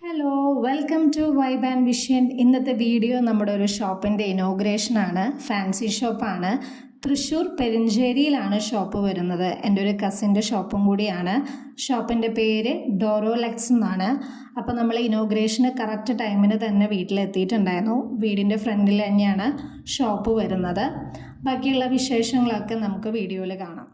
Hello, welcome to Vibe and Vision. ഇന്നത്തെ video നമ്മുടെ ഒരു ഷോപ്പിൻ്റെ ഇനോഗ്രേഷനാണ്. ഫാൻസി ഷോപ്പാണ്. തൃശ്ശൂർ പെരിഞ്ചേരിയിലാണ് ഷോപ്പ് വരുന്നത്. എൻ്റെ ഒരു കസിൻ്റെ ഷോപ്പും കൂടിയാണ്. ഷോപ്പിൻ്റെ പേര് ഡോറോലെക്സ് എന്നാണ്. അപ്പോൾ നമ്മൾ ഇനോഗ്രേഷന് കറക്റ്റ് ടൈമിന് തന്നെ വീട്ടിലെത്തിയിട്ടുണ്ടായിരുന്നു. വീടിൻ്റെ ഫ്രണ്ടിൽ തന്നെയാണ് ഷോപ്പ് വരുന്നത്. ബാക്കിയുള്ള വിശേഷങ്ങളൊക്കെ നമുക്ക് വീഡിയോയിൽ കാണാം.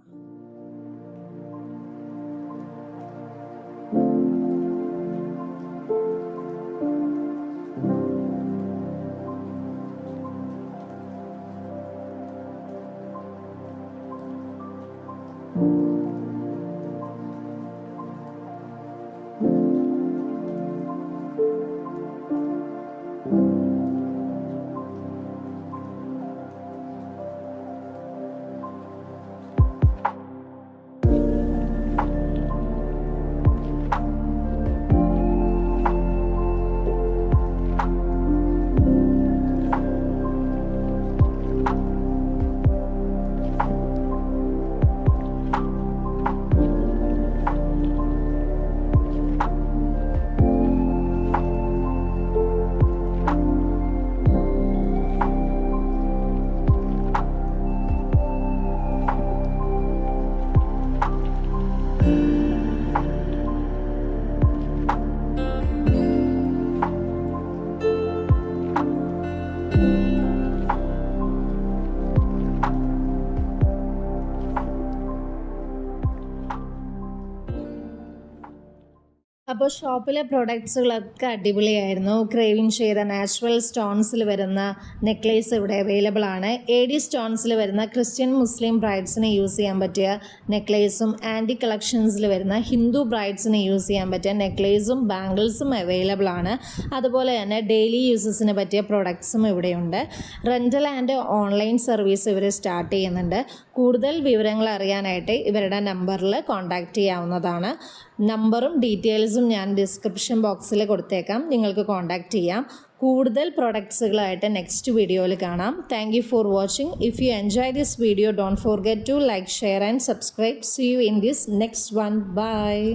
അപ്പോൾ ഷോപ്പിലെ പ്രൊഡക്ട്സുകളൊക്കെ അടിപൊളിയായിരുന്നു. ക്രേവിങ് ചെയ്ത നാച്ചുറൽ സ്റ്റോൺസിൽ വരുന്ന നെക്ലേസ് ഇവിടെ അവൈലബിൾ ആണ്. AD സ്റ്റോൺസിൽ വരുന്ന ക്രിസ്ത്യൻ മുസ്ലിം ബ്രൈഡ്സിന് യൂസ് ചെയ്യാൻ പറ്റിയ നെക്ലേസും ആൻറ്റി കളക്ഷൻസിൽ വരുന്ന ഹിന്ദു ബ്രൈഡ്സിന് യൂസ് ചെയ്യാൻ പറ്റിയ നെക്ലേസും ബാംഗിൾസും അവൈലബിൾ ആണ്. അതുപോലെ തന്നെ ഡെയിലി യൂസസിന് പറ്റിയ പ്രൊഡക്ട്സും ഇവിടെയുണ്ട്. റെൻ്റൽ ആൻഡ് ഓൺലൈൻ സർവീസ് ഇവർ സ്റ്റാർട്ട് ചെയ്യുന്നുണ്ട്. കൂടുതൽ വിവരങ്ങൾ അറിയാനായിട്ട് ഇവരുടെ നമ്പറിൽ കോൺടാക്റ്റ് ചെയ്യാവുന്നതാണ്. നമ്പറും ഡീറ്റെയിൽസും ഞാൻ ഡിസ്ക്രിപ്ഷൻ ബോക്സിൽ കൊടുത്തേക്കാം. നിങ്ങൾക്ക് കോൺടാക്റ്റ് ചെയ്യാം. കൂടുതൽ പ്രൊഡക്ട്സുകളായിട്ട് നെക്സ്റ്റ് വീഡിയോയിൽ കാണാം. Thank you for watching. If you enjoy this video, don't forget to like, share and subscribe. See you in this next one. Bye.